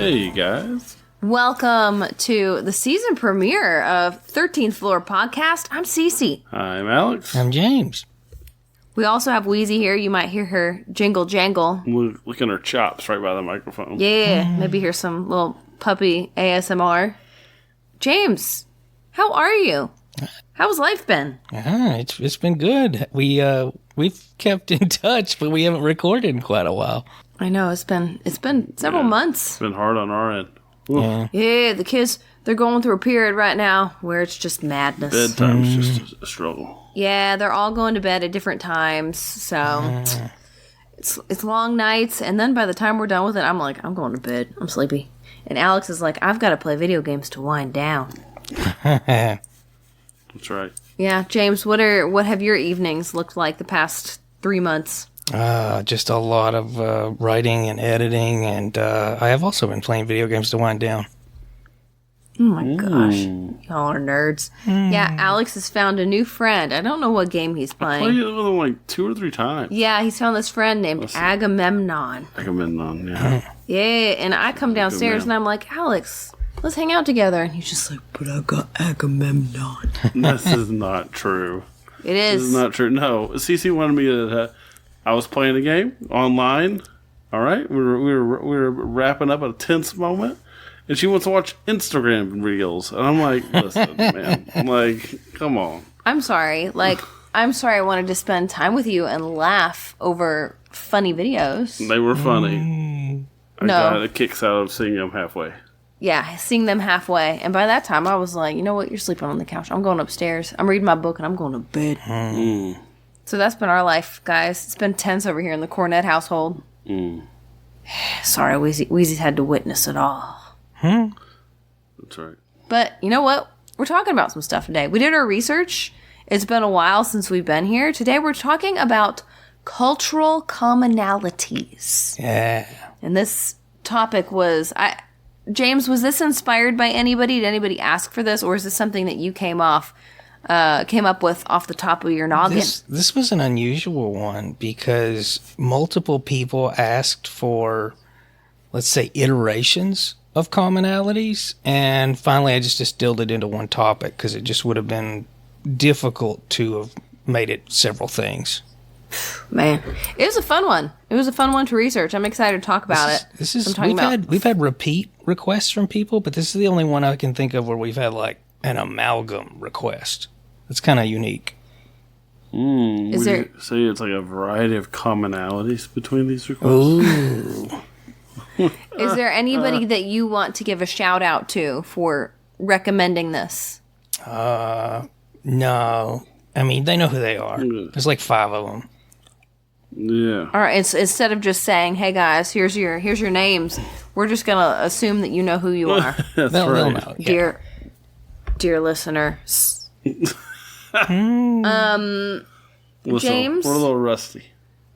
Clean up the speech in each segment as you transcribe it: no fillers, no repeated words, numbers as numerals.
Hey, you guys. Welcome to the season premiere of 13th Floor Podcast. I'm Cece. I'm Alex. I'm James. We also have Wheezy here. You might hear her jingle jangle. Look at her chops right by the microphone. Yeah, maybe hear some little puppy ASMR. James, how are you? How's life been? It's been good. We've kept in touch, but we haven't recorded in quite a while. I know, it's been several months. It's been hard on our end. Yeah, the kids, they're going through a period right now where it's just madness. Bedtime's just a struggle. Yeah, they're all going to bed at different times, so it's long nights, and then by the time we're done with it, I'm like, I'm going to bed. I'm sleepy. And Alex is like, I've got to play video games to wind down. That's right. Yeah, James, what have your evenings looked like the past 3 months? Just a lot of writing and editing, and I have also been playing video games to wind down. Oh my gosh. Y'all are nerds. Yeah, Alex has found a new friend. I don't know what game he's I playing. played it with him like 2 or 3 times. Yeah, he's found this friend named Agamemnon. Agamemnon, yeah. Yeah, and I come downstairs and I'm like, Alex, let's hang out together. And he's just like, but I got Agamemnon. This is not true. It is. This is not true. No, Cece wanted me to... I was playing a game online. All right, we were wrapping up a tense moment, and she wants to watch Instagram reels, and I'm like, listen, man, I'm like, come on. I'm sorry. I'm sorry I wanted to spend time with you and laugh over funny videos. They were funny. I got a kicks out of seeing them halfway. Yeah, seeing them halfway. And by that time, I was like, you know what? You're sleeping on the couch. I'm going upstairs. I'm reading my book, and I'm going to bed. So that's been our life, guys. It's been tense over here in the Cornett household. Sorry, Wheezy's had to witness it all. That's right. But you know what? We're talking about some stuff today. We did our research. It's been a while since we've been here. Today we're talking about cultural commonalities. Yeah. And this topic was... James, was this inspired by anybody? Did anybody ask for this? Or is this something that you came up with off the top of your noggin? This was an unusual one because multiple people asked for, let's say, iterations of commonalities, and finally I just distilled it into one topic because it just would have been difficult to have made it several things. Man, it was a fun one. It was a fun one to research. I'm excited to talk about it. We've had repeat requests from people, but this is the only one I can think of where we've had like an amalgam request. It's kind of unique. Is there... Say it's like a variety of commonalities between these requests? Ooh. Is there anybody that you want to give a shout out to for recommending this? No. I mean, they know who they are. There's like 5 of them. Yeah. All right. Instead of just saying, "Hey guys, here's your names," we're just gonna assume that you know who you are. That's They'll right. know. Yeah. Dear listeners. Listen, James? we're a little rusty.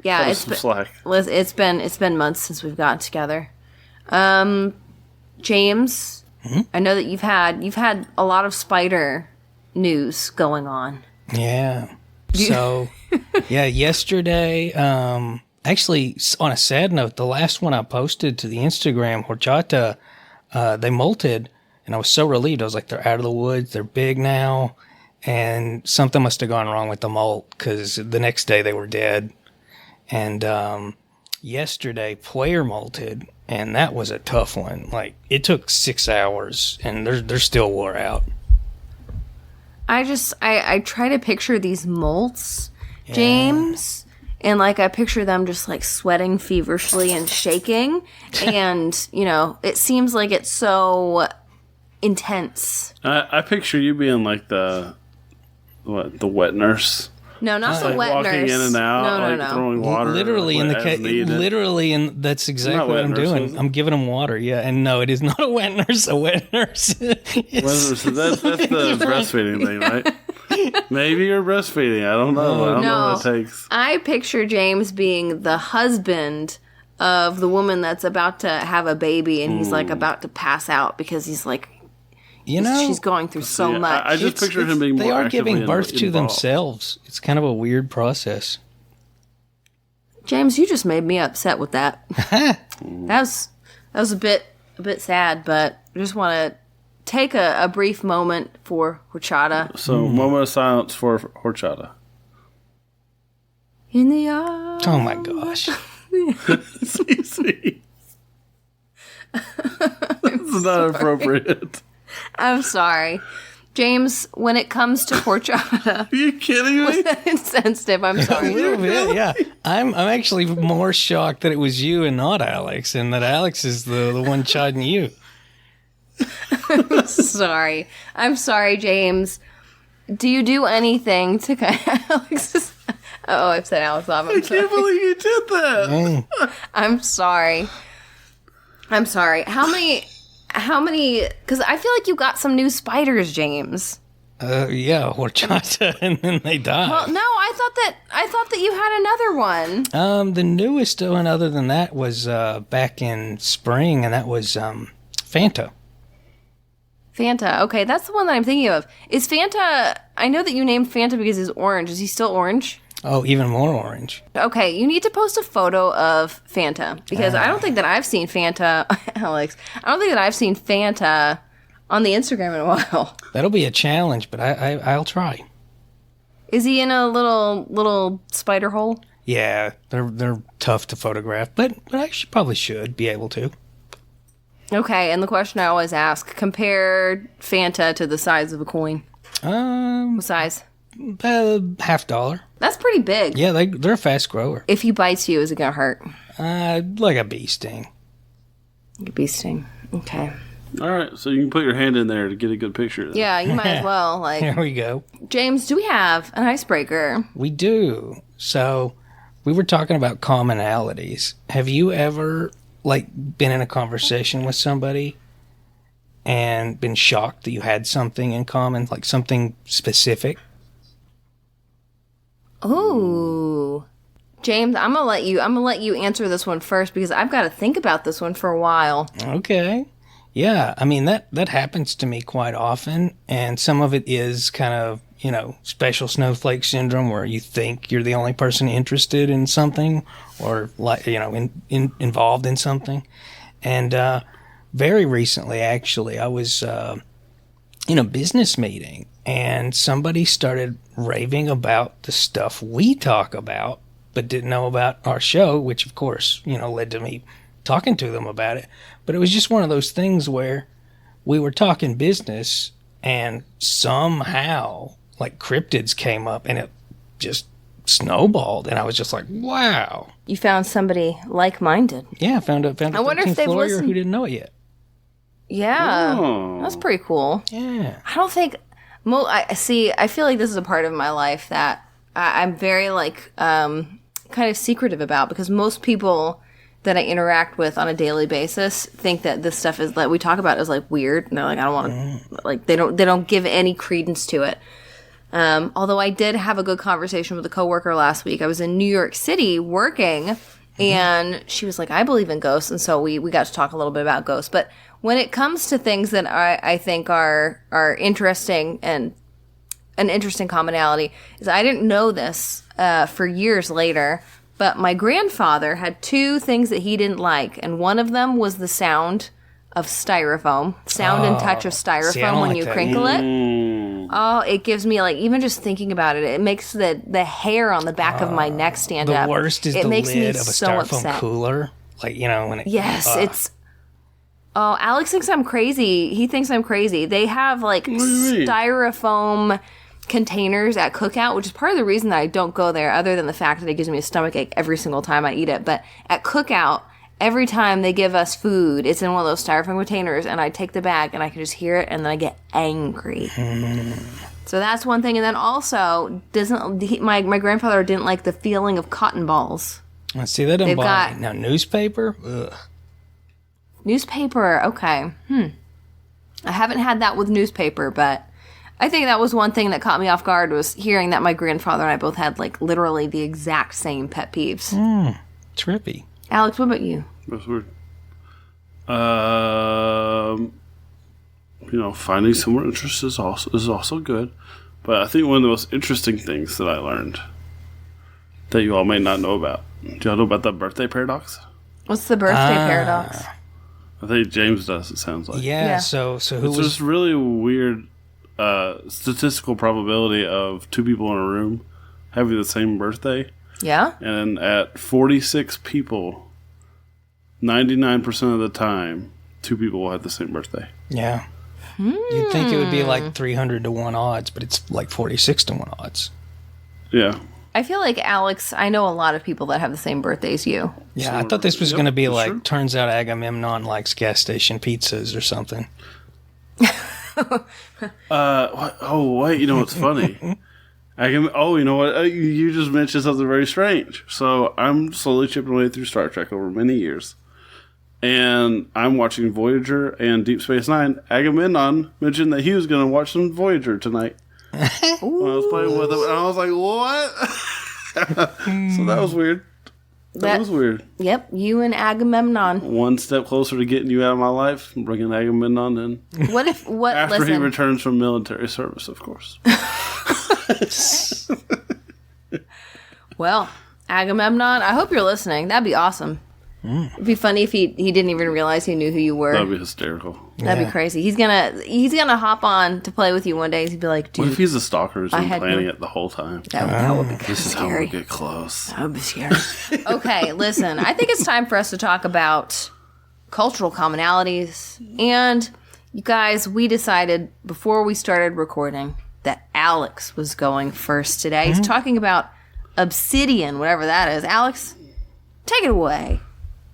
Yeah, Cut us some slack. it's been months since we've gotten together. James, I know that you've had a lot of spider news going on. Yeah. So, yeah, yesterday, actually, on a sad note, the last one I posted to the Instagram, horchata, they molted, and I was so relieved. I was like, they're out of the woods, they're big now, and something must have gone wrong with the molt, because the next day they were dead. And yesterday, Player molted, and that was a tough one. Like, it took 6 hours, and they're still wore out. I try to picture these molts, James, and like I picture them just like sweating feverishly and shaking, and you know, it seems like it's so intense. I picture you being like the wet nurse. No, not the Like wet walking nurse. in and out, No. throwing water. Literally in the as needed. literally, and that's exactly what I'm nurse, doing. was it? I'm giving them water. Yeah, and no, it is not a wet nurse. A wet nurse. That's the breastfeeding thing, right? Maybe you're breastfeeding. I don't know. I don't know what it takes. I picture James being the husband of the woman that's about to have a baby, and he's like about to pass out because he's like, she's going through so much. I just picture him being more They are actively giving birth to involved. themselves. It's kind of a weird process. James, you just made me upset with that. that was a bit a bit sad, but I just want to take a brief moment for horchata. So, moment of silence for horchata. In the arms. Oh my gosh. See. This is not appropriate. I'm sorry. James, when it comes to horchata, Are you kidding me? insensitive. I'm A sorry. little bit, yeah. I'm actually more shocked that it was you and not Alex, and that Alex is the one chiding you. Sorry. I'm sorry, James. Do you do anything to kind of Alex? Oh, I've said Alex off. I can't believe you did that. I'm sorry. I'm sorry. How many? Because I feel like you got some new spiders, James. Yeah, horchata, and then they died. Well, no, I thought that you had another one. The newest one, other than that, was back in spring, and that was Fanta. Fanta. Okay, that's the one that I'm thinking of. Is Fanta? I know that you named Fanta because he's orange. Is he still orange? Oh, even more orange. Okay, you need to post a photo of Fanta because I don't think that I've seen Fanta, Alex. I don't think that I've seen Fanta on the Instagram in a while. That'll be a challenge, but I'll try. Is he in a little spider hole? Yeah, they're tough to photograph, but I probably should be able to. Okay, and the question I always ask: compare Fanta to the size of a coin. What size? $50. That's pretty big. Yeah, they're a fast grower. If he bites you, is it gonna hurt? Like a bee sting. Like a bee sting. Okay. All right, so you can put your hand in there to get a good picture. Then. Yeah, you might as well. Like, There we go. James, do we have an icebreaker? We do. So we were talking about commonalities. Have you ever been in a conversation with somebody and been shocked that you had something in common, like something specific? Ooh. James, I'm gonna let you answer this one first because I've got to think about this one for a while. Okay. Yeah, I mean that happens to me quite often, and some of it is kind of, special snowflake syndrome where you think you're the only person interested in something or involved in something. And very recently, actually, I was in a business meeting and somebody started raving about the stuff we talk about, but didn't know about our show, which of course, led to me talking to them about it. But it was just one of those things where we were talking business and somehow cryptids came up and it just snowballed. And I was just like, wow. You found somebody like-minded. Yeah, found a I wonder if 13th they've lawyer listened. who didn't know it yet. Yeah. Oh. That's pretty cool. Yeah. I don't think I feel like this is a part of my life that I'm very kind of secretive about because most people that I interact with on a daily basis think that this stuff is we talk about is weird. And they're like, I don't want to they don't give any credence to it. Although I did have a good conversation with a coworker last week. I was in New York City working and she was like, I believe in ghosts. And so we got to talk a little bit about ghosts. But when it comes to things that I think are interesting and an interesting commonality is I didn't know this for years later, but my grandfather had two things that he didn't like. And one of them was the sound of styrofoam, sound and touch of styrofoam see, I don't when like you that crinkle it. Oh, it gives me even just thinking about it, it makes the hair on the back of my neck stand up. The worst is it the makes lid me of a so styrofoam upset. cooler. When it... Yes, it's... Oh, Alex thinks I'm crazy. He thinks I'm crazy. They have, do you mean? styrofoam containers at Cookout, which is part of the reason that I don't go there, other than the fact that it gives me a stomachache every single time I eat it. But at Cookout, every time they give us food, it's in one of those styrofoam containers, and I take the bag, and I can just hear it, and then I get angry. So that's one thing. And then also, my grandfather didn't like the feeling of cotton balls. Let's see, that doesn't They've bother got- me. Now, newspaper? Ugh. Newspaper, okay. I haven't had that with newspaper, but I think that was one thing that caught me off guard was hearing that my grandfather and I both had literally the exact same pet peeves. Trippy. Alex, what about you? That's weird. Finding somewhere interest is also good. But I think one of the most interesting things that I learned that you all may not know about. Do y'all know about the birthday paradox? What's the birthday paradox? I think James does, it sounds like. Yeah. So who It's was? just really weird statistical probability of two people in a room having the same birthday. Yeah? And at 46 people, 99% of the time, two people will have the same birthday. Yeah. You'd think it would be like 300 to 1 odds, but it's like 46 to 1 odds. Yeah. I feel like, Alex, I know a lot of people that have the same birthday as you. Yeah, I thought this was going to be like, sure. turns out Agamemnon likes gas station pizzas or something. Oh, wait, you know what's funny? You know what? You just mentioned something very strange. So I'm slowly chipping away through Star Trek over many years. And I'm watching Voyager and Deep Space Nine. Agamemnon mentioned that he was going to watch some Voyager tonight. When I was playing with him, and I was like, what? So that was weird. That was weird. Yep, you and Agamemnon. One step closer to getting you out of my life, and bringing Agamemnon in. After he returns from military service, of course. Well, Agamemnon, I hope you're listening. That'd be awesome. It'd be funny if he didn't even realize he knew who you were. That'd be hysterical. That'd be crazy. He's gonna hop on to play with you one day. He'd be like, dude, What if he's a stalker who's been planning no- it the whole time? that would be kind of This is how we scary. get close. That would be scary. Okay, listen. I think it's time for us to talk about cultural commonalities. And you guys, we decided before we started recording that Alex was going first today. He's talking about obsidian, whatever that is. Alex, take it away.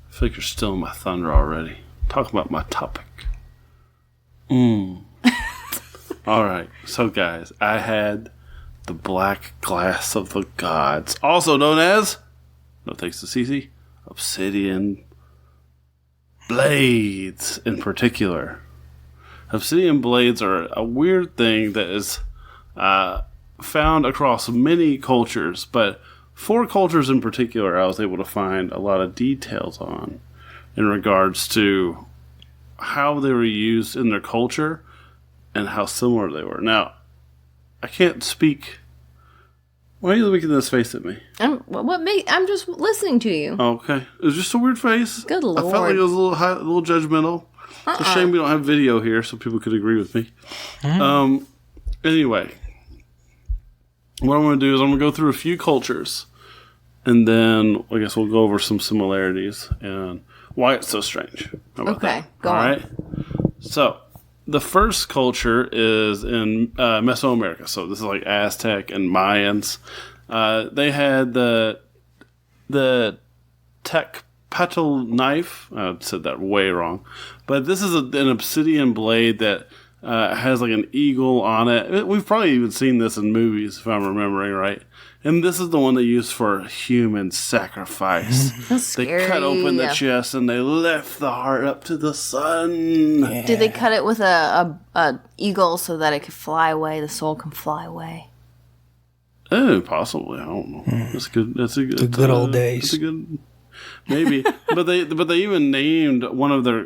I feel like you're stealing my thunder already. Talk about my topic. All right. So, guys, I had the black glass of the gods, also known as, no thanks to Cece, obsidian blades in particular. Obsidian blades are a weird thing that is found across many cultures, but 4 cultures in particular I was able to find a lot of details on in regards to how they were used in their culture and how similar they were. Now, I can't speak. Why are you making this face at me? I'm just listening to you. Okay. It was just a weird face. Good I felt like Lord. it was a little judgmental. It's a shame we don't have video here so people could agree with me. Anyway, what I'm going to do is I'm going to go through a few cultures, and then I guess we'll go over some similarities and why it's so strange. How about Okay, that? go All on. right. So, the first culture is in Mesoamerica. So, this is like Aztec and Mayans. They had the Tecpatl knife. I said that way wrong. But this is an obsidian blade that has like an eagle on it. We've probably even seen this in movies, if I'm remembering right. And this is the one they use for human sacrifice. That's They scary. cut open the chest and they lift the heart up to the sun. Did they cut it with a eagle so that it could fly away? The soul can fly away. Oh, possibly. I don't know. That's good. That's a good. The good old days. That's a good. Maybe, but they even named one of their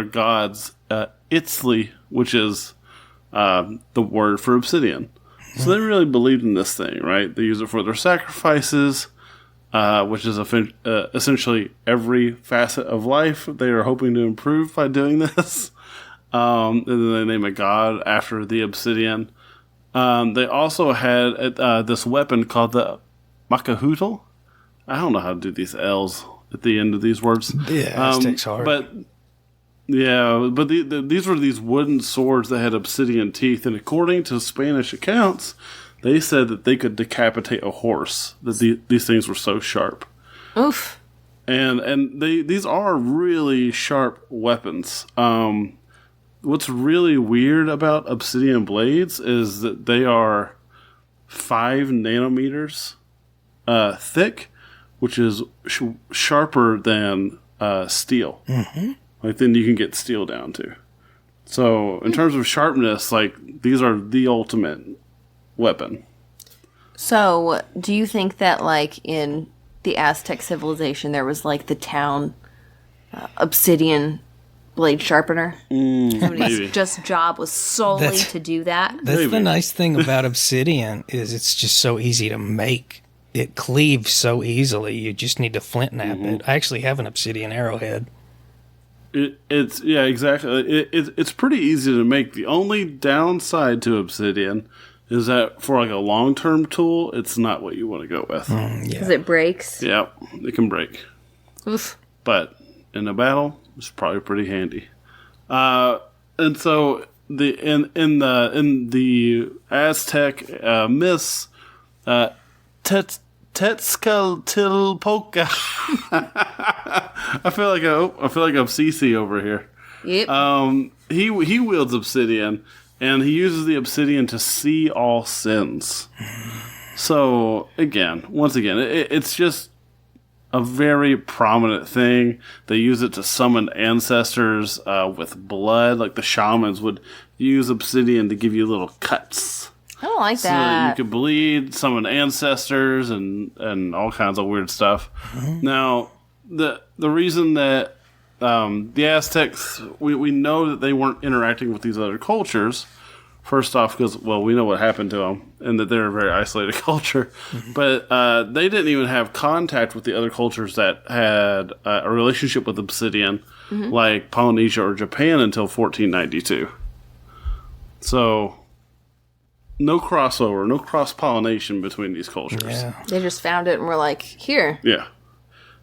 gods Itzli, which is the word for obsidian. So they really believed in this thing, right? They use it for their sacrifices, which is essentially every facet of life they are hoping to improve by doing this. And then they name a god after the obsidian. They also had this weapon called the Makahutl. I don't know how to do these L's at the end of these words. Yeah, Aztec's hard. But these were these wooden swords that had obsidian teeth, and according to Spanish accounts, they said that they could decapitate a horse. That these things were so sharp. Oof. And these are really sharp weapons. What's really weird about obsidian blades is that they are 5 nanometers thick, which is sharper than steel. Mm-hmm. Like, then you can get steel down to. So, in terms of sharpness, like, these are the ultimate weapon. So, do you think that, like, in the Aztec civilization, there was, like, the town obsidian blade sharpener? Somebody's maybe. just job was solely to do that? That's Maybe. the nice thing about obsidian is it's just so easy to make. It cleaves so easily. You just need to flint knap it. I actually have an obsidian arrowhead. It's yeah, exactly. It's pretty easy to make. The only downside to obsidian is that for like a long-term tool, it's not what you want to go with. Because it breaks. Yeah, it can break. Oof. But in a battle, it's probably pretty handy. And so in the Aztec myths, Tetzcatlipoca. I feel like I'm Cece over here. Yep. He wields obsidian, and he uses the obsidian to see all sins. So once again, it's just a very prominent thing. They use it to summon ancestors with blood. Like the shamans would use obsidian to give you little cuts. I don't like So that that. you could bleed, summon ancestors, and all kinds of weird stuff. Now, the reason that the Aztecs, we know that they weren't interacting with these other cultures. First off, because, well, we know what happened to them, and that they're a very isolated culture. But they didn't even have contact with the other cultures that had a relationship with obsidian, like Polynesia or Japan, until 1492. So, no crossover, no cross-pollination between these cultures. Yeah. They just found it and were like, here. Yeah.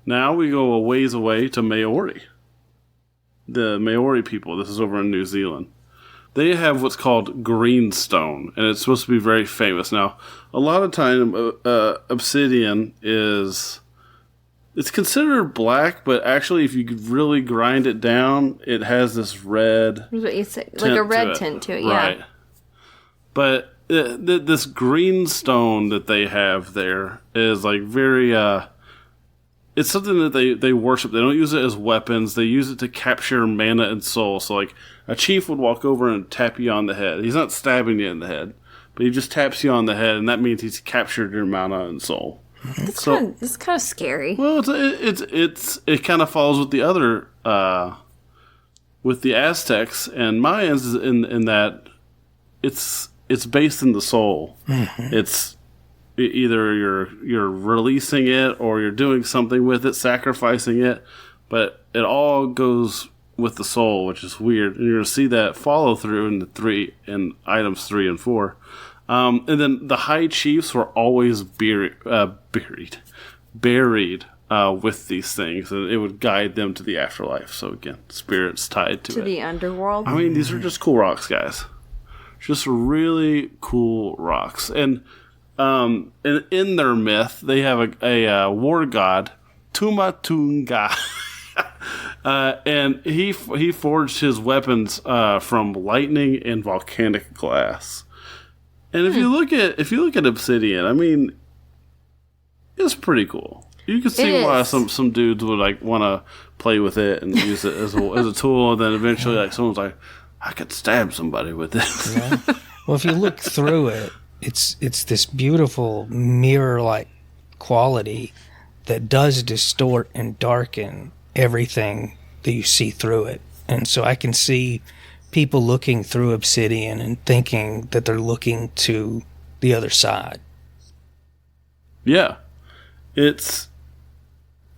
Now we go a ways away to Maori. The Maori people, this is over in New Zealand. They have what's called greenstone, and it's supposed to be very famous. Now, a lot of time, obsidian it's considered black, but actually, if you could really grind it down, it has this red It's like a red tint to it, yeah. Right. But this greenstone that they have there is like very... it's something that they worship. They don't use it as weapons. They use it to capture mana and soul. So, like, a chief would walk over and tap you on the head. He's not stabbing you in the head, but he just taps you on the head, and that means he's captured your mana and soul. It's kind of scary. Well, it kind of falls with the other with the Aztecs and Mayans in that it's based in the soul. It's either you're releasing it or you're doing something with it, sacrificing it, but it all goes with the soul, which is weird. And you're going to see that follow through in items 3 and 4. And then the high chiefs were always buried with these things, and it would guide them to the afterlife. So again, spirits tied to it. The underworld. I mean, these are just cool rocks, guys. Just really cool rocks. And in their myth, they have a war god, Tumatunga. And he forged his weapons from lightning and volcanic glass. And if you look at obsidian, I mean, it's pretty cool. You can see why some dudes would like want to play with it and use it as a tool. And then eventually, like someone's like, I could stab somebody with this. Yeah. Well, if you look through it, it's this beautiful mirror-like quality that does distort and darken everything that you see through it. And so I can see people looking through obsidian and thinking that they're looking to the other side. Yeah. It's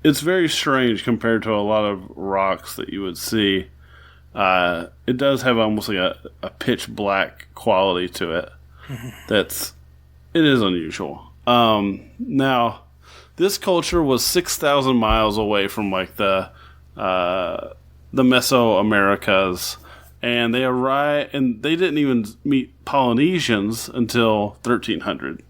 very strange compared to a lot of rocks that you would see. It does have almost like a pitch black quality to it. It is unusual. Now, this culture was 6,000 miles away from like the Mesoamericas, and they arrived, and they didn't even meet Polynesians until 1300.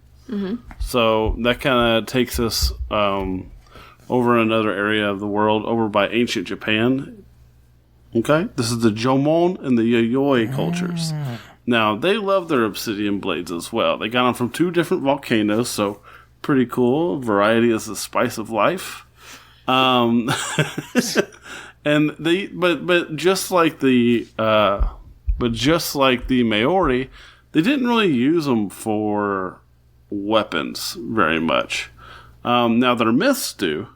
So that kind of takes us over another area of the world, over by ancient Japan. Okay, this is the Jomon and the Yayoi cultures. Now, they love their obsidian blades as well. They got them from 2 different volcanoes, so pretty cool. Variety is the spice of life. And but just like the Maori, they didn't really use them for weapons very much. Now their myths do,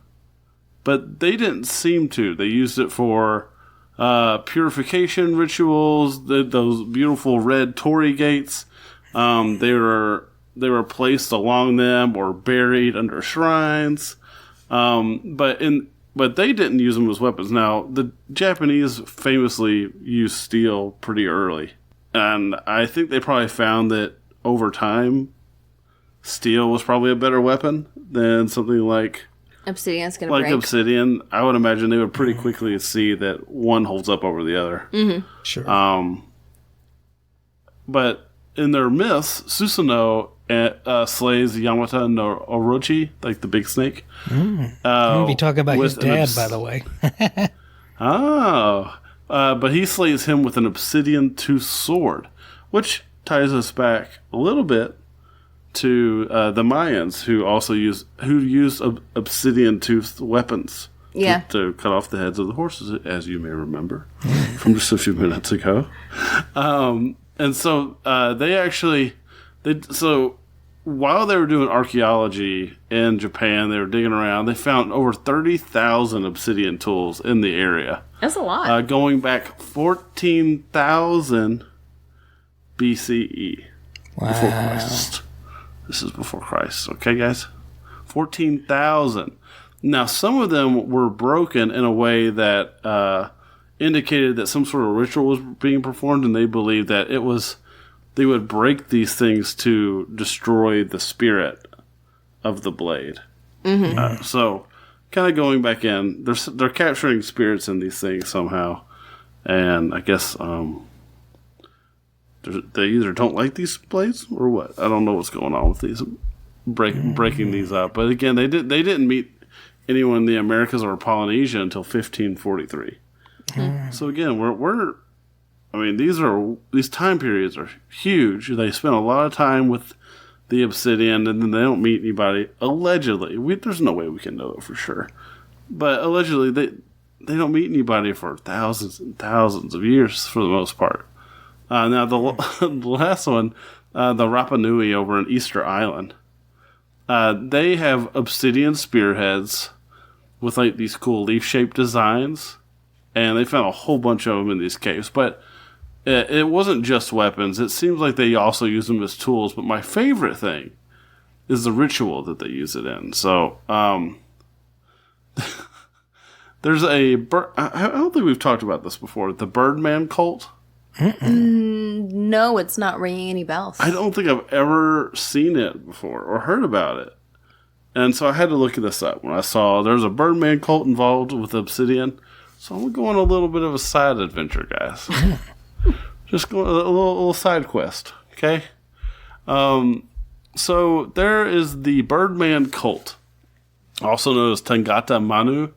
but they didn't seem to. They used it for purification rituals. Those beautiful red torii gates. They were placed along them or buried under shrines. But in but they didn't use them as weapons. Now, the Japanese famously used steel pretty early. And I think they probably found that over time, steel was probably a better weapon than something like Obsidian's going to break. obsidian. I would imagine they would pretty quickly see that one holds up over the other. Mm-hmm. Sure. But in their myths, Susanoo slays Yamata no Orochi, like the big snake. I'm going to be talking about his with an dad, by the way. But he slays him with an obsidian tooth sword, which ties us back a little bit to the Mayans, who used obsidian toothed weapons to cut off the heads of the horses, as you may remember from just a few minutes ago. And so while they were doing archaeology in Japan, they were digging around. They found over 30,000 obsidian tools in the area. That's a lot. Going back 14,000 BCE. Wow. Before Christ. This is before Christ. Okay, guys? 14,000. Now, some of them were broken in a way that indicated that some sort of ritual was being performed, and they believed that they would break these things to destroy the spirit of the blade. Mm-hmm. So, kind of going back in, they're capturing spirits in these things somehow, and I guess they either don't like these blades or what. I don't know what's going on with these breaking these up. But again, they didn't meet anyone in the Americas or Polynesia until 1543. Mm-hmm. So again, these time periods are huge. They spend a lot of time with the obsidian, and then they don't meet anybody. Allegedly, there's no way we can know it for sure, but allegedly they don't meet anybody for thousands and thousands of years for the most part. Now the last one, the Rapa Nui over in Easter Island, they have obsidian spearheads with like these cool leaf-shaped designs, and they found a whole bunch of them in these caves, but it wasn't just weapons. It seems like they also use them as tools, but my favorite thing is the ritual that they use it in. So, there's I don't think we've talked about this before, the Birdman cult. No, it's not ringing any bells. I don't think I've ever seen it before or heard about it. And so I had to look this up when I saw there's a Birdman cult involved with obsidian. So I'm going on a little bit of a side adventure, guys. Just going a little side quest, okay? So there is the Birdman cult, also known as Tangata Manu.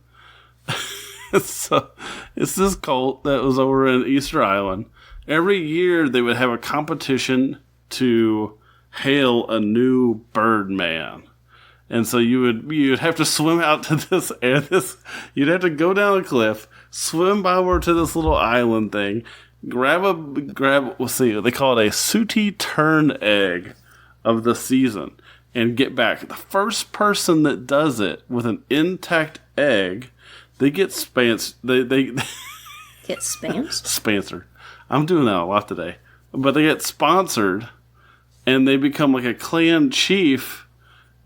So it's this cult that was over in Easter Island. Every year they would have a competition to hail a new Birdman. And so you'd have to swim out to this you'd have to go down a cliff, swim over to this little island thing, grab let's see, they call it a sooty turn egg of the season, and get back. The first person that does it with an intact egg, they get spanced. They get spanced? Sponsored. I'm doing that a lot today. But they get sponsored, and they become like a clan chief,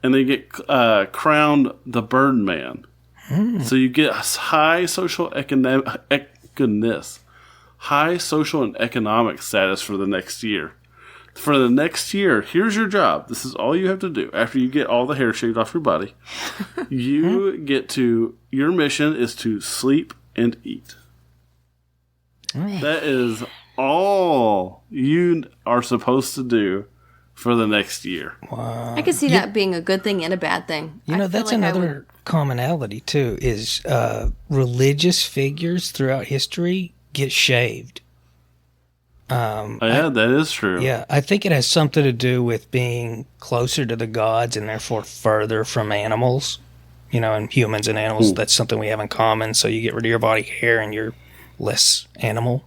and they get crowned the Birdman. So you get high social high social and economic status for the next year. For the next year, here's your job. This is all you have to do. After you get all the hair shaved off your body, your mission is to sleep and eat. That is all you are supposed to do for the next year. Wow. I can see that being a good thing and a bad thing. That's another commonality, too, is religious figures throughout history get shaved. That is true. Yeah, I think it has something to do with being closer to the gods and therefore further from animals. And humans and animals, that's something we have in common. So you get rid of your body hair and you're less animal.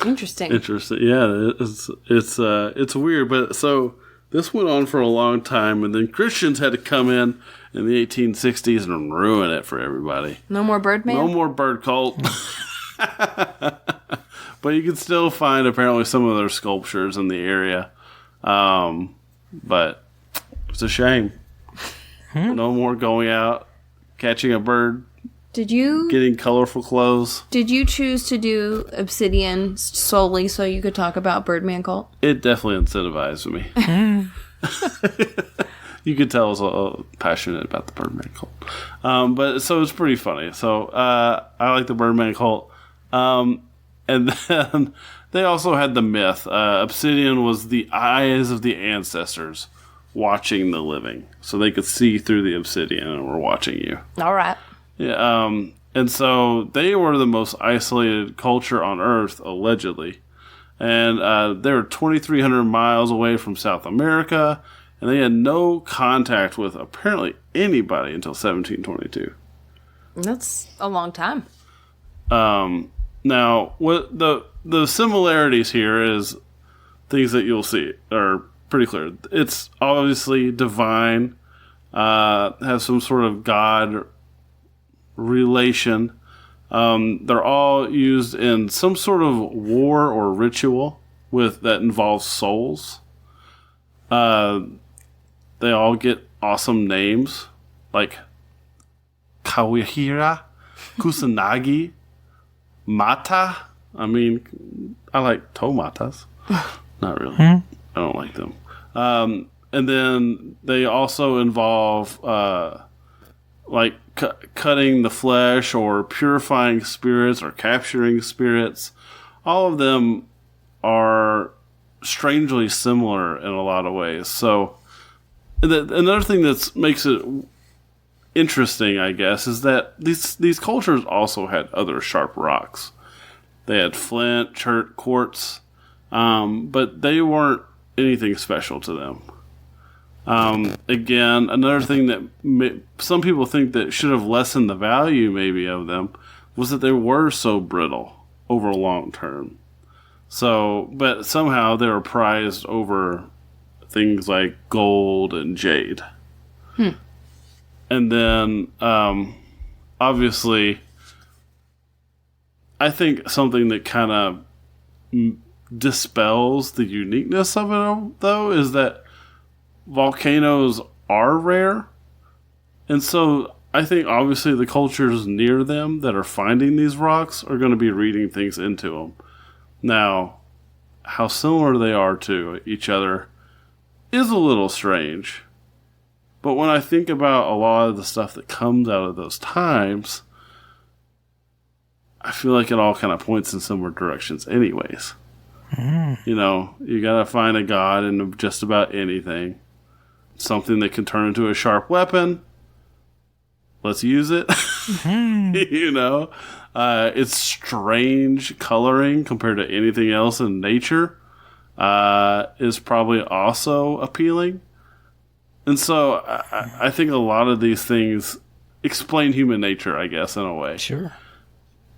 Interesting. Yeah, it's weird, but so this went on for a long time, and then Christians had to come in the 1860s and ruin it for everybody. No more Birdman? No more bird cult. But you can still find apparently some of their sculptures in the area. But it's a shame. No more going out catching a bird, Did you getting colorful clothes. choose to do Obsidian solely so you could talk about Birdman Cult? It definitely incentivized me. You could tell I was passionate about the Birdman Cult. But so it's pretty funny. So I like the Birdman Cult. And then they also had the myth. Obsidian was the eyes of the ancestors watching the living. So they could see through the obsidian and were watching you. All right. Yeah, and so they were the most isolated culture on Earth, allegedly. And they were 2,300 miles away from South America, and they had no contact with apparently anybody until 1722. That's a long time. Now, what the similarities here is things that you'll see are pretty clear. It's obviously divine, has some sort of god relation. They're all used in some sort of war or ritual that involves souls. They all get awesome names like Kawahira, Kusanagi, Mata. I mean, I like tomatas. Not really. I don't like them. And then they also involve like cutting the flesh or purifying spirits or capturing spirits. All of them are strangely similar in a lot of ways. So another thing that makes it interesting, I guess, is that these cultures also had other sharp rocks. They had flint, chert, quartz, but they weren't anything special to them. Again, another thing that some people think that should have lessened the value maybe of them was that they were so brittle over long term. So, but somehow they were prized over things like gold and jade. And then, obviously, I think something that kind of dispels the uniqueness of it, though, is that volcanoes are rare. And so I think obviously the cultures near them that are finding these rocks are going to be reading things into them. Now, how similar they are to each other is a little strange. But when I think about a lot of the stuff that comes out of those times, I feel like it all kind of points in similar directions anyways. You know, you got to find a god in just about anything. Something that can turn into a sharp weapon. Let's use it. You know, it's strange coloring compared to anything else in nature is probably also appealing. And so I think a lot of these things explain human nature, I guess, in a way. Sure.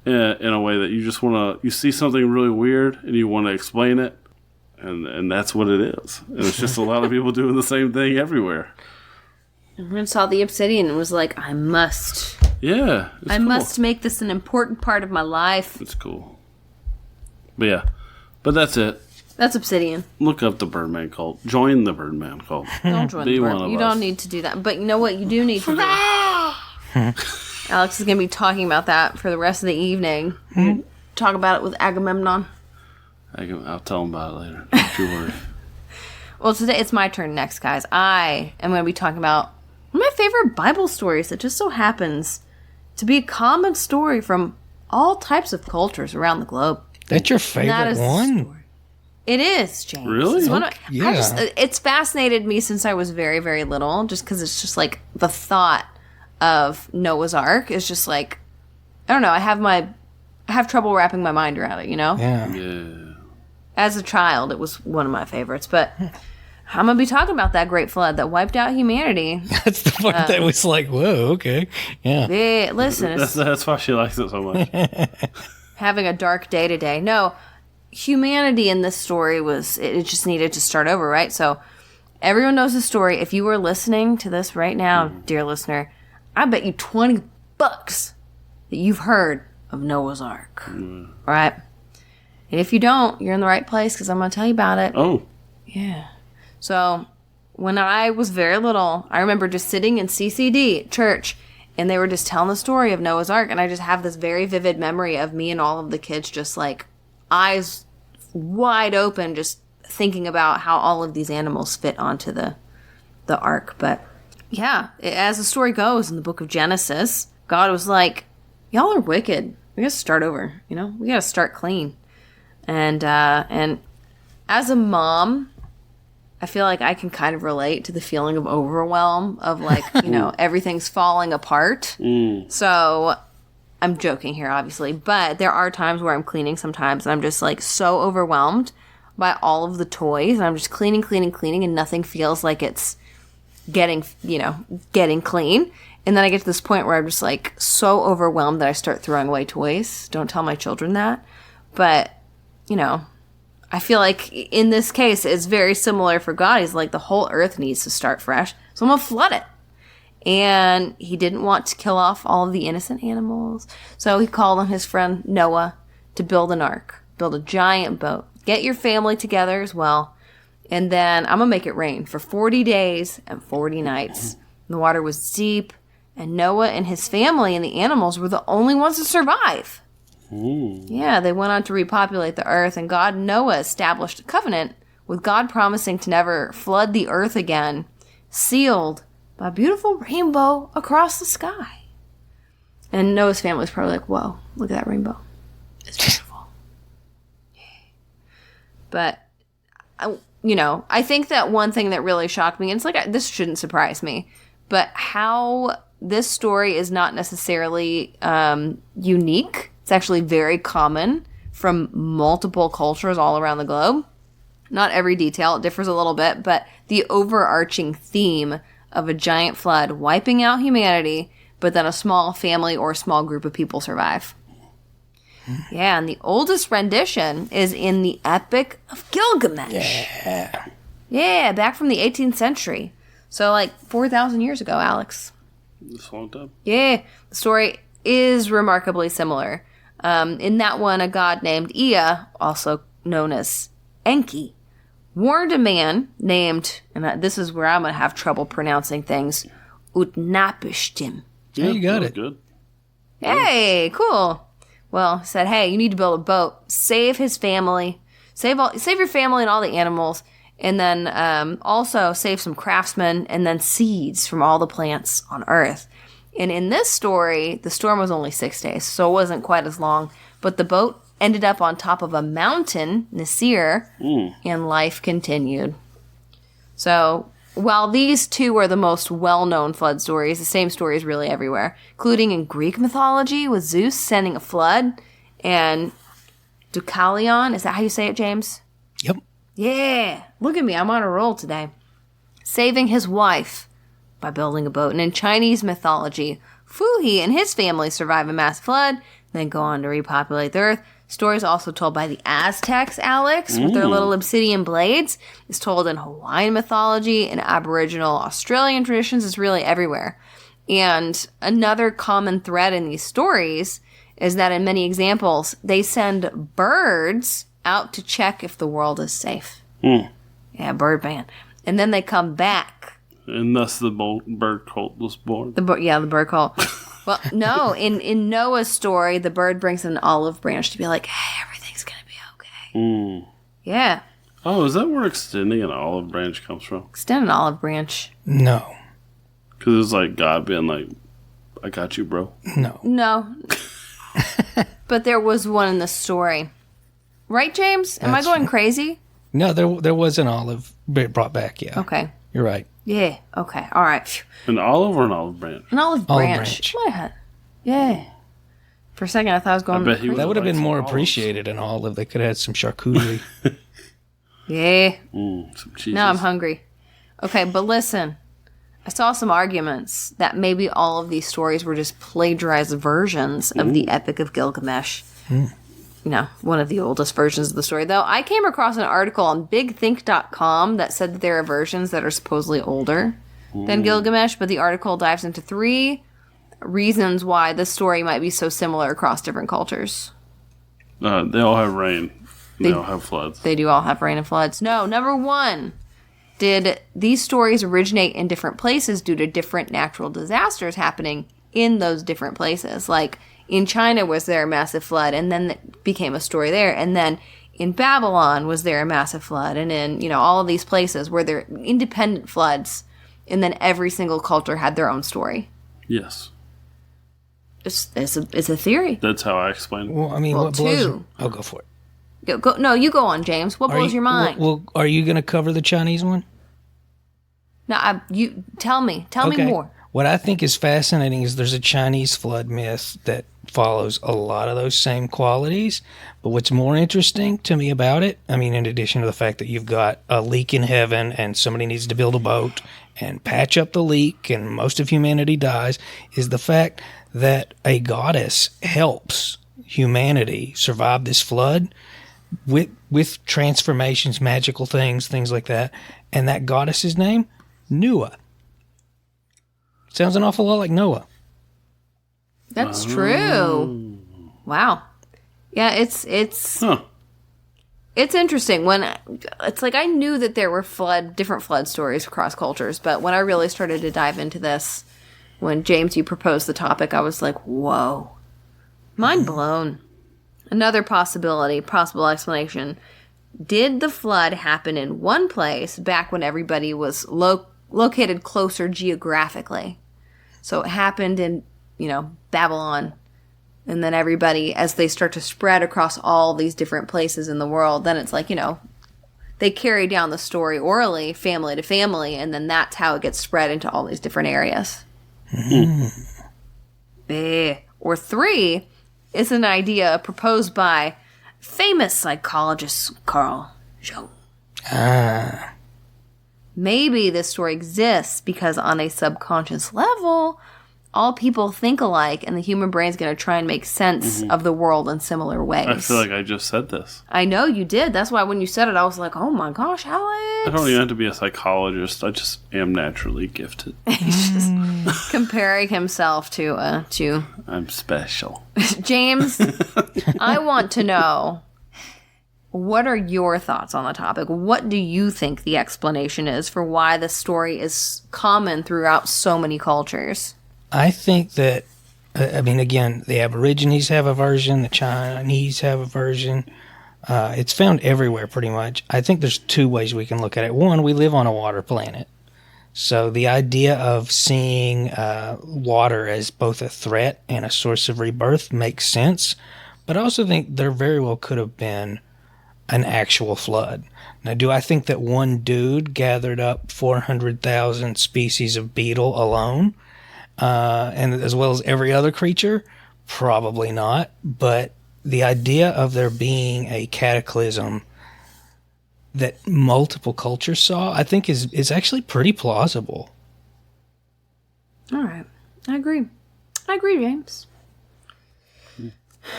In a way that you just want to, you see something really weird and you want to explain it. And that's what it is. And it's just a lot of people doing the same thing everywhere. Everyone saw the obsidian and was like, I must. Yeah. I must make this an important part of my life. It's cool. But yeah. But that's it. That's obsidian. Look up the Birdman Cult. Join the Birdman Cult. Don't join the Birdman. You don't need to do that. But you know what you do need to do? Alex is going to be talking about that for the rest of the evening. Talk about it with Agamemnon. I'll tell him about it later. Don't you worry. Well, today it's my turn next, guys. I am going to be talking about one of my favorite Bible stories that just so happens to be a common story from all types of cultures around the globe. That's your favorite one? Story. It is, James. Really? It's, Yeah. It's fascinated me since I was very, very little, just because it's just like the thought of Noah's Ark is just like, I don't know, I have trouble wrapping my mind around it, you know? Yeah. As a child, it was one of my favorites, but I'm going to be talking about that great flood that wiped out humanity. That's the part that was like, whoa, okay. Yeah. Yeah, listen, it's That's why she likes it so much. having a dark day today. No, humanity in this story it just needed to start over, right? So everyone knows the story. If you were listening to this right now, dear listener, I bet you $20 that you've heard of Noah's Ark. Right? And if you don't, you're in the right place because I'm going to tell you about it. Oh. Yeah. So when I was very little, I remember just sitting in CCD church and they were just telling the story of Noah's Ark, and I just have this very vivid memory of me and all of the kids just like eyes wide open, just thinking about how all of these animals fit onto the ark. But yeah, as the story goes in the book of Genesis, God was like, y'all are wicked. We gotta start over, you know? We gotta start clean. And as a mom, I feel like I can kind of relate to the feeling of overwhelm of like, you know, everything's falling apart. So I'm joking here, obviously, but there are times where I'm cleaning sometimes and I'm just like so overwhelmed by all of the toys, and I'm just cleaning, and nothing feels like it's getting clean. And then I get to this point where I'm just like so overwhelmed that I start throwing away toys. Don't tell my children that. But, you know, I feel like in this case, it's very similar for God. He's like, the whole earth needs to start fresh, so I'm going to flood it. And he didn't want to kill off all of the innocent animals. So he called on his friend Noah to build an ark, build a giant boat. Get your family together as well. And then I'm going to make it rain for 40 days and 40 nights. The water was deep, and Noah and his family and the animals were the only ones to survive. Ooh. Yeah, they went on to repopulate the earth, and God and Noah established a covenant with God promising to never flood the earth again, sealed by a beautiful rainbow across the sky. And Noah's family was probably like, whoa, look at that rainbow. It's beautiful. But, I think that one thing that really shocked me, and it's like, this shouldn't surprise me, but how this story is not necessarily unique. It's actually very common from multiple cultures all around the globe. Not every detail, it differs a little bit, but the overarching theme of a giant flood wiping out humanity, but then a small family or a small group of people survive. Yeah, and the oldest rendition is in the Epic of Gilgamesh. Yeah, back from the 18th century. So like 4,000 years ago, Alex. This long time. Yeah, the story is remarkably similar. In that one, a god named Ea, also known as Enki, warned a man named, and this is where I'm going to have trouble pronouncing things, Utnapishtim. Yeah, you got it. Good. Hey, cool. Well, he said, hey, you need to build a boat, save his family, save your family and all the animals, and then also save some craftsmen and then seeds from all the plants on Earth. And in this story, the storm was only 6 days, so it wasn't quite as long, but the boat ended up on top of a mountain, Nasir, and life continued. So while these two are the most well-known flood stories, the same story is really everywhere, including in Greek mythology with Zeus sending a flood, and Deucalion, is that how you say it, James? Yep. Yeah, look at me, I'm on a roll today. Saving his wife by building a boat. And in Chinese mythology, Fuhi and his family survive a mass flood, then go on to repopulate the earth. Stories also told by the Aztecs, Alex, with their little obsidian blades. It's told in Hawaiian mythology and Aboriginal Australian traditions. It's really everywhere. And another common thread in these stories is that in many examples, they send birds out to check if the world is safe. Yeah, Birdman. And then they come back. And thus the bird cult was born. The bird cult. Well, no, in Noah's story, the bird brings an olive branch to be like, hey, everything's going to be okay. Yeah. Oh, is that where extending an olive branch comes from? Extend an olive branch. No. Because it's like God being like, I got you, bro. No. But there was one in the story. Right, James? Am I going crazy? No, there was an olive brought back, yeah. Okay. You're right. Yeah, okay. All right. Phew. An olive or an olive branch? An olive Olive branch. branch. What? Yeah. For a second, I thought I was going bet he crazy. That would have been like more some olives. appreciated, an olive. They could have had some charcuterie. Yeah. Some cheese. Now I'm hungry. Okay, but listen. I saw some arguments that maybe all of these stories were just plagiarized versions of the Epic of Gilgamesh. You know, one of the oldest versions of the story. Though I came across an article on bigthink.com that said that there are versions that are supposedly older than Gilgamesh, but the article dives into 3 reasons why this story might be so similar across different cultures. They all have rain. They all have floods. They do all have rain and floods. No, number 1. Did these stories originate in different places due to different natural disasters happening in those different places. Like in China was there a massive flood, and then it became a story there. And then in Babylon was there a massive flood, and in all of these places where there independent floods, and then every single culture had their own story. Yes. It's a theory. That's how I explain it. Well, I mean, what blows your... Oh, go for it. Go, no, you go on, James. What blows your mind? Well, are you going to cover the Chinese one? No, you tell me. Tell me more. What I think is fascinating is there's a Chinese flood myth that follows a lot of those same qualities. But what's more interesting to me about it, I mean, in addition to the fact that you've got a leak in heaven and somebody needs to build a boat and patch up the leak and most of humanity dies, is the fact that a goddess helps humanity survive this flood with transformations, magical things like that. And that goddess's name, Nua. Sounds an awful lot like Noah. That's true. Wow. Yeah, it's interesting when it's like I knew that there were different flood stories across cultures, but when I really started to dive into this, when James, you proposed the topic, I was like, whoa, mind blown. Another possible explanation. Did the flood happen in one place back when everybody was located closer geographically? So it happened in, Babylon. And then everybody, as they start to spread across all these different places in the world, then it's like, they carry down the story orally, family to family, and then that's how it gets spread into all these different areas. Or 3 is an idea proposed by famous psychologist Carl Jung. Maybe this story exists because on a subconscious level, all people think alike, and the human brain's going to try and make sense of the world in similar ways. I feel like I just said this. I know you did. That's why when you said it, I was like, oh my gosh, Alex. I don't even have to be a psychologist. I just am naturally gifted. He's just comparing himself to... I'm special. James, I want to know, what are your thoughts on the topic? What do you think the explanation is for why this story is common throughout so many cultures? I think that, again, the Aborigines have a version, the Chinese have a version. It's found everywhere pretty much. I think there's 2 ways we can look at it. One, we live on a water planet. So the idea of seeing water as both a threat and a source of rebirth makes sense. But I also think there very well could have been an actual flood. Now, do I think that one dude gathered up 400,000 species of beetle alone? And as well as every other creature? Probably not. But the idea of there being a cataclysm that multiple cultures saw, I think is actually pretty plausible. All right. I agree, James.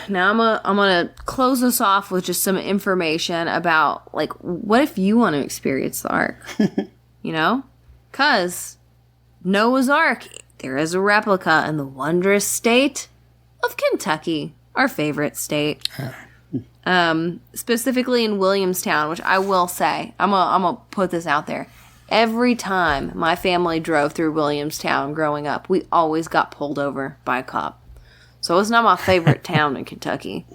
Now I'm gonna close this off with just some information about, like, what if you want to experience the Ark? Because Noah's Ark, there is a replica in the wondrous state of Kentucky, our favorite state. Specifically in Williamstown, which I will say, I'm gonna put this out there. Every time my family drove through Williamstown growing up, we always got pulled over by a cop. So it's not my favorite town in Kentucky.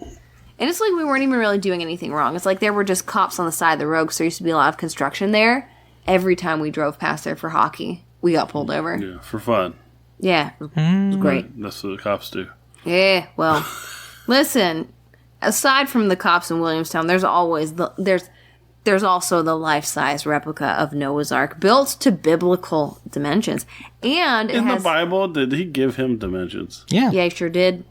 And it's like we weren't even really doing anything wrong. It's like there were just cops on the side of the road because there used to be a lot of construction there. Every time we drove past there for hockey, we got pulled over. Yeah, for fun. Yeah, it was great. That's what the cops do. Yeah, well, listen, aside from the cops in Williamstown, there's also the life-size replica of Noah's Ark, built to biblical dimensions. And in the Bible, did he give him dimensions? Yeah. Yeah, he sure did.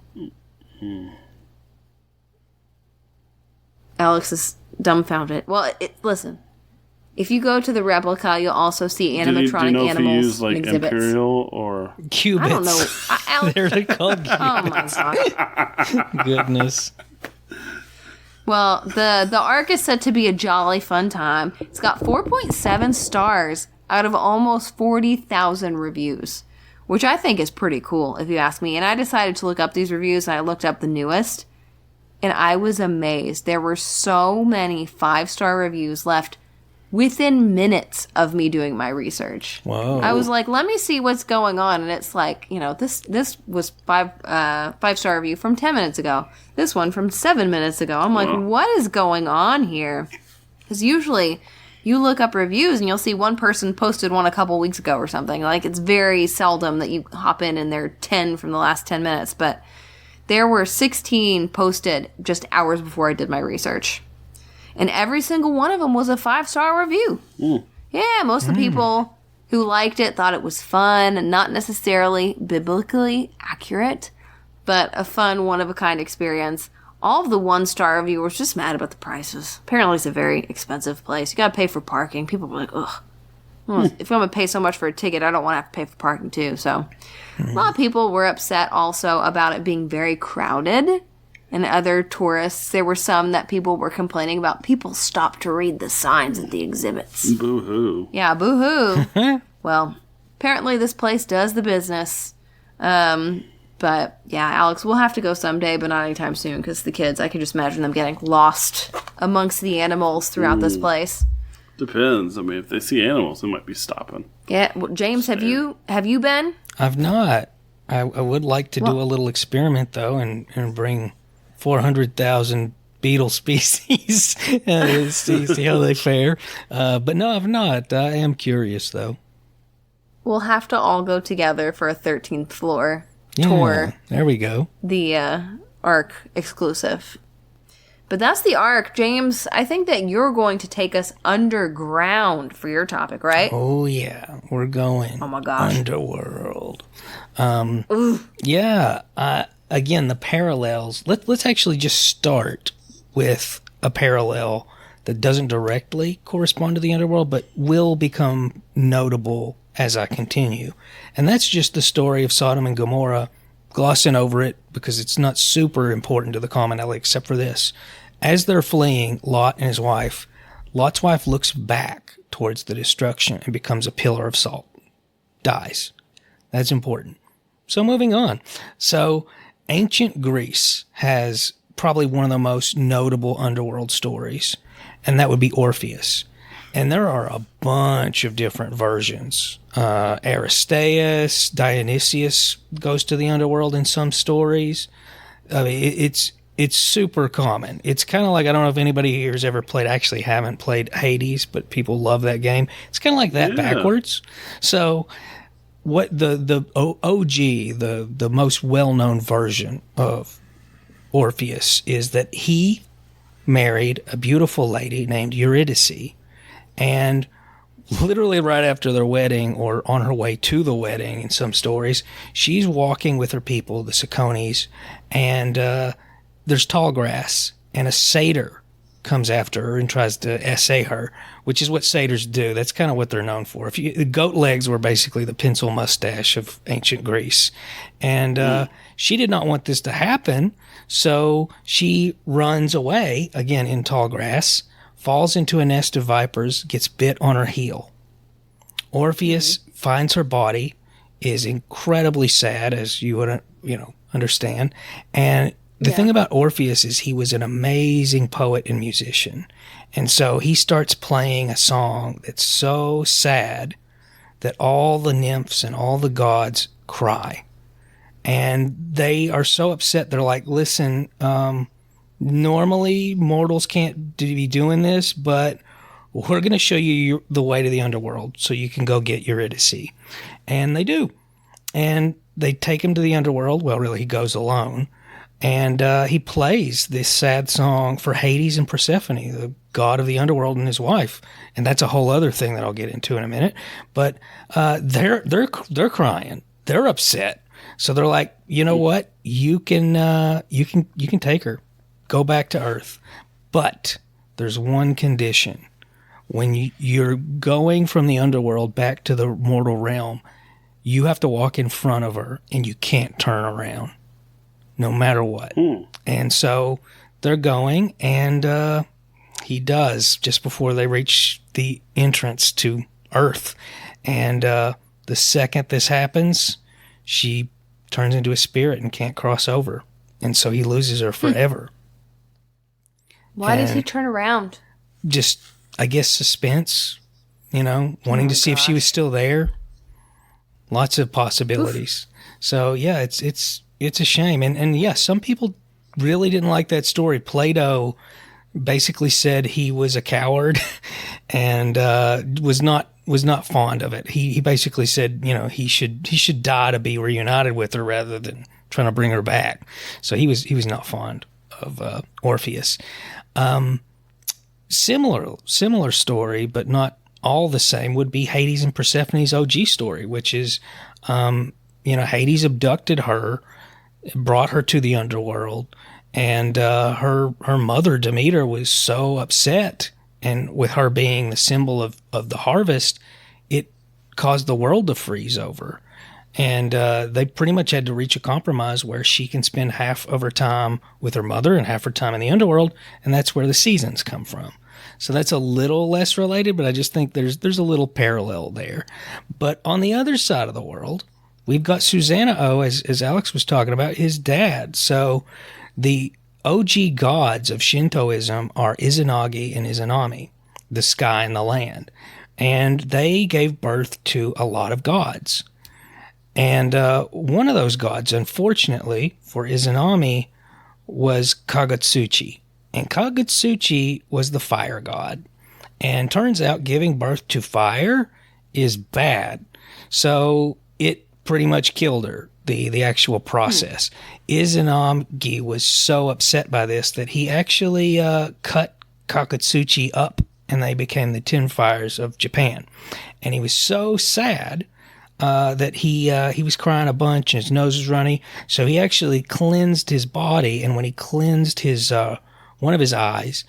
Alex is dumbfounded. Well, listen. If you go to the replica, you'll also see animatronic animals if he used, and exhibits. imperial or cubits? I don't know. Alex, They're called cubits. oh my gosh. Goodness. Well, the Ark is said to be a jolly fun time. It's got 4.7 stars out of almost 40,000 reviews, which I think is pretty cool, if you ask me. And I decided to look up these reviews, and I looked up the newest, and I was amazed. There were so many 5-star reviews left within minutes of me doing my research. Whoa. I was like, let me see what's going on. And it's like, this was five-star review from 10 minutes ago. This one from 7 minutes ago. I'm like, what is going on here? Because usually you look up reviews and you'll see one person posted one a couple weeks ago or something. Like, it's very seldom that you hop in and there are 10 from the last 10 minutes. But there were 16 posted just hours before I did my research. And every single one of them was a 5-star review. Yeah, most of the people who liked it thought it was fun and not necessarily biblically accurate, but a fun, one-of-a-kind experience. All of the 1-star reviewers just mad about the prices. Apparently it's a very expensive place. You gotta pay for parking. People were like, ugh. If I'm gonna pay so much for a ticket, I don't want to have to pay for parking too. So a lot of people were upset also about it being very crowded. And other tourists, there were some that people were complaining about. People stopped to read the signs at the exhibits. Boo-hoo. Yeah, boo-hoo. Well, apparently this place does the business. But, yeah, Alex, we'll have to go someday, but not anytime soon, because the kids, I can just imagine them getting lost amongst the animals throughout this place. Depends. I mean, if they see animals, they might be stopping. Yeah, well, James, have you been? I've not. I would like to do a little experiment, though, and bring 400,000 beetle species see how they fare. But no, I've not. I am curious, though. We'll have to all go together for a 13th floor tour. There we go. The ARC exclusive. But that's the ARC. James, I think that you're going to take us underground for your topic, right? Oh, yeah. We're going. Oh, my gosh. Underworld. Yeah. Again, the parallels. Let's actually just start with a parallel that doesn't directly correspond to the underworld, but will become notable as I continue. And that's just the story of Sodom and Gomorrah, glossing over it because it's not super important to the commonality except for this. As they're fleeing, Lot and his wife, Lot's wife looks back towards the destruction and becomes a pillar of salt. Dies. That's important. So moving on. So ancient Greece has probably one of the most notable underworld stories, and that would be Orpheus. And there are a bunch of different versions. Aristeas, Dionysius goes to the underworld in some stories. I mean, it's super common. It's kind of like, I don't know if anybody here has ever played, actually haven't played Hades, but people love that game. It's kind of like that backwards. So what the OG, the most well-known version of Orpheus is that he married a beautiful lady named Eurydice, and literally right after their wedding, or on her way to the wedding in some stories, she's walking with her people, the Cicones, and there's tall grass, and a satyr comes after her and tries to essay her, which is what satyrs do. That's kind of what they're known for. The goat legs were basically the pencil mustache of ancient Greece. And she did not want this to happen, so she runs away, again in tall grass, falls into a nest of vipers, gets bit on her heel. Orpheus finds her body, is incredibly sad, as you would understand. And the thing about Orpheus is he was an amazing poet and musician. And so he starts playing a song that's so sad that all the nymphs and all the gods cry. And they are so upset, they're like, listen, normally mortals can't be doing this, but we're going to show you the way to the underworld so you can go get Eurydice. And they do. And they take him to the underworld. Well, really, he goes alone. And he plays this sad song for Hades and Persephone, the god of the underworld, and his wife. And that's a whole other thing that I'll get into in a minute. But they're crying. They're upset. So they're like, you know what? You can take her. Go back to Earth. But there's one condition. When you're going from the underworld back to the mortal realm, you have to walk in front of her, and you can't turn around, no matter what. And so they're going, and he does just before they reach the entrance to Earth. And the second this happens, she turns into a spirit and can't cross over. And so he loses her forever. Why does he turn around? Just, I guess, suspense, wanting to see if she was still there. Lots of possibilities. Oof. So yeah, it's a shame. And yeah, some people really didn't like that story. Plato basically said he was a coward and was not fond of it. He basically said, he should die to be reunited with her rather than trying to bring her back. So he was not fond of Orpheus. Similar story, but not all the same, would be Hades and Persephone's OG story, which is, Hades abducted her, brought her to the underworld, and her mother Demeter was so upset, and with her being the symbol of the harvest, it caused the world to freeze over. And they pretty much had to reach a compromise where she can spend half of her time with her mother and half her time in the underworld, and that's where the seasons come from. So that's a little less related, but I just think there's a little parallel there. But on the other side of the world, we've got Susanoo, as Alex was talking about, his dad. So the OG gods of Shintoism are Izanagi and Izanami, the sky and the land. And they gave birth to a lot of gods. And one of those gods, unfortunately, for Izanami, was Kagutsuchi. And Kagutsuchi was the fire god. And turns out giving birth to fire is bad. So it pretty much killed her, the actual process. Izanagi was so upset by this that he actually cut Kagutsuchi up, and they became the 10 fires of Japan. And he was so sad that he was crying a bunch and his nose was runny. So he actually cleansed his body, and when he cleansed his one of his eyes,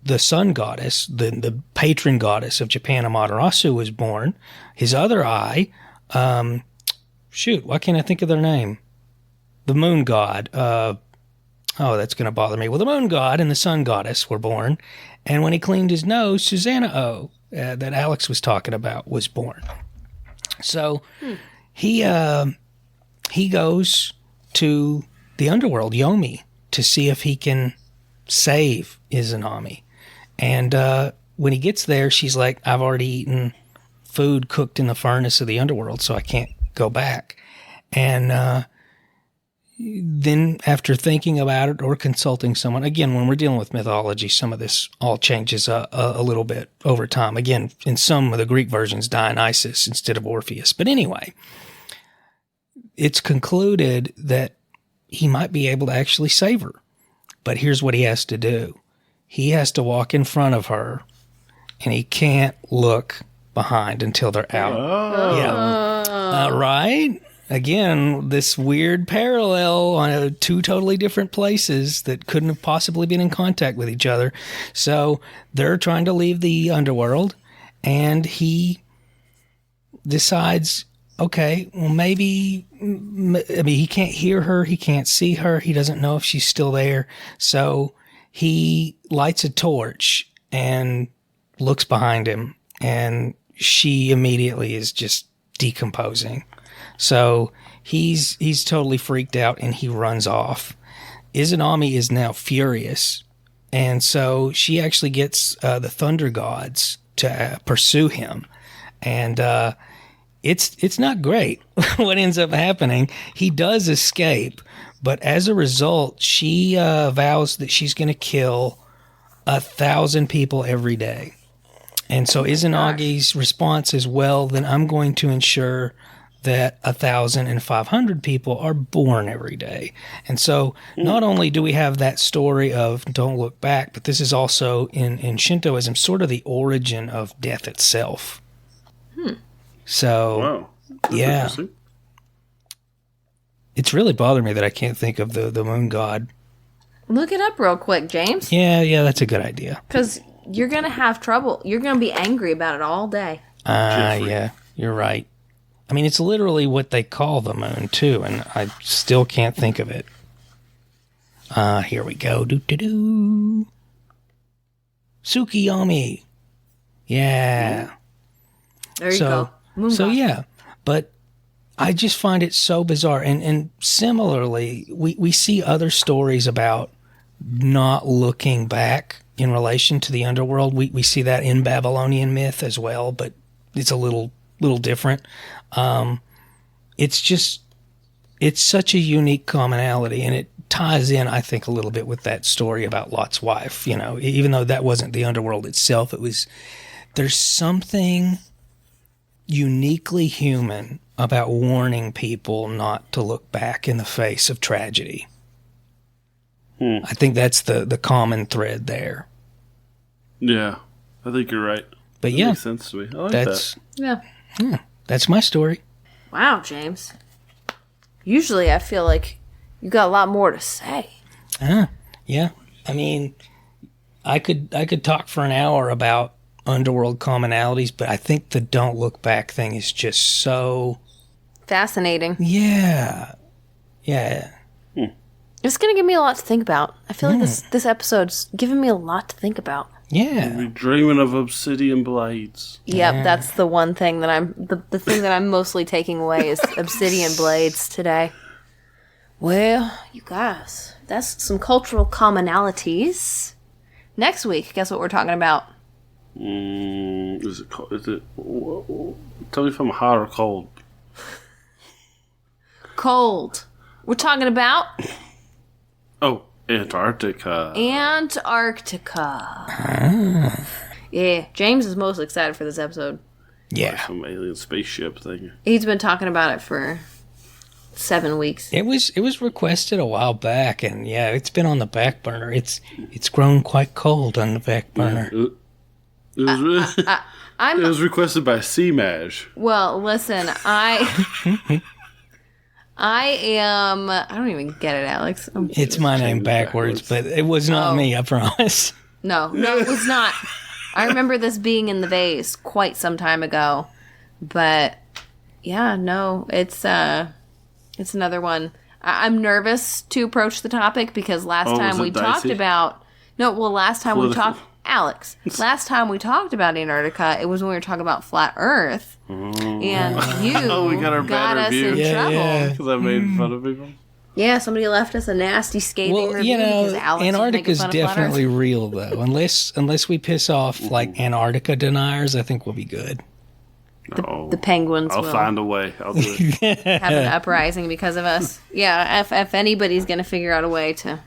the sun goddess, the patron goddess of Japan, Amaterasu, was born. His other eye, why can't I think of their name? The moon god. That's going to bother me. Well, the moon god and the sun goddess were born. And when he cleaned his nose, Susanoo, that Alex was talking about, was born. So he goes to the underworld, Yomi, to see if he can save Izanami. And when he gets there, she's like, I've already eaten food cooked in the furnace of the underworld, so I can't go back. And then after thinking about it or consulting someone, again, when we're dealing with mythology, some of this all changes a little bit over time. Again, in some of the Greek versions, Dionysus instead of Orpheus. But anyway, it's concluded that he might be able to actually save her. But here's what he has to do. He has to walk in front of her, and he can't look behind until they're out. Oh. Yeah. Right? Again, this weird parallel on two totally different places that couldn't have possibly been in contact with each other. So they're trying to leave the underworld, and he decides, okay, well, maybe, he can't hear her, he can't see her, he doesn't know if she's still there. So he lights a torch and looks behind him, and she immediately is just decomposing. So he's totally freaked out, and he runs off. Izanami is now furious, and so she actually gets the thunder gods to pursue him, and it's not great what ends up happening. He does escape, but as a result, she vows that she's going to kill 1,000 people every day. And so Izanagi's response is, well, then I'm going to ensure that 1,500 people are born every day. And so not only do we have that story of don't look back, but this is also in Shintoism sort of the origin of death itself. So, wow. That's yeah. It's really bothered me that I can't think of the moon god. Look it up real quick, James. Yeah, that's a good idea. Because you're going to have trouble. You're going to be angry about it all day. Yeah, you're right. I mean, it's literally what they call the moon, too, and I still can't think of it. Here we go. Doo-doo-doo. Tsukiyomi. Yeah. There you go. Moon god. Yeah. But I just find it so bizarre. And similarly, we see other stories about not looking back in relation to the underworld. We see that in Babylonian myth as well, but it's a little different. It's such a unique commonality, and it ties in, I think, a little bit with that story about Lot's wife. Even though that wasn't the underworld itself, there's something uniquely human about warning people not to look back in the face of tragedy. I think that's the common thread there. Yeah, I think you're right. But that makes sense to me. I like that. Yeah. That's my story. Wow, James. Usually I feel like you got a lot more to say. Yeah. I mean, I could talk for an hour about underworld commonalities, but I think the don't look back thing is just so fascinating. Yeah. It's going to give me a lot to think about. I feel like this episode's giving me a lot to think about. Yeah. You're dreaming of obsidian blades. Yep, that's the one thing that the thing that I'm mostly taking away is obsidian blades today. Well, you guys, that's some cultural commonalities. Next week, guess what we're talking about? Is it cold? Tell me if I'm hot or cold. Cold. We're talking about Antarctica. Yeah, James is most excited for this episode. Yeah. Some alien spaceship thing. He's been talking about it for 7 weeks. It was requested a while back, and yeah, it's been on the back burner. It's grown quite cold on the back burner. It was requested by CMAJ. Well, listen, I don't even get it, Alex. It's my name backwards, but it was not me, I promise. No, it was not. I remember this being in the vase quite some time ago, but yeah, no, it's another one. I'm nervous to approach the topic because last time we talked about last time we talked about Antarctica, it was when we were talking about flat Earth, and you got us in trouble because I made fun of people. Yeah, somebody left us a nasty scathing review because Alex Antarctica's was making fun of definitely real though. Unless we piss off like Antarctica deniers, I think we'll be good. The penguins I'll will find a way. I'll do it. have an uprising because of us. Yeah, if anybody's going to figure out a way to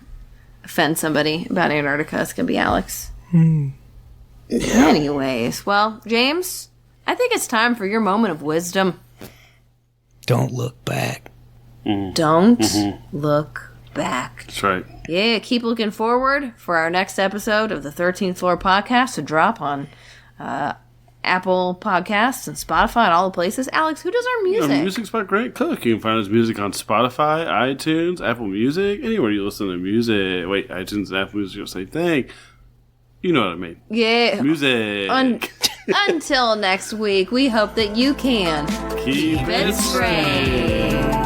offend somebody about Antarctica, it's going to be Alex. Anyways, well, James, I think it's time for your moment of wisdom. Don't look back. Don't look back. That's right. Yeah, keep looking forward for our next episode of the 13th Floor Podcast to drop on Apple Podcasts and Spotify and all the places. Alex, who does our music? Music's by Grant Cook. You can find his music on Spotify, iTunes, Apple Music, anywhere you listen to music. Wait, iTunes and Apple Music are the same thing. You know what I mean. Yeah. Music. Until next week, we hope that you can Keep it strange.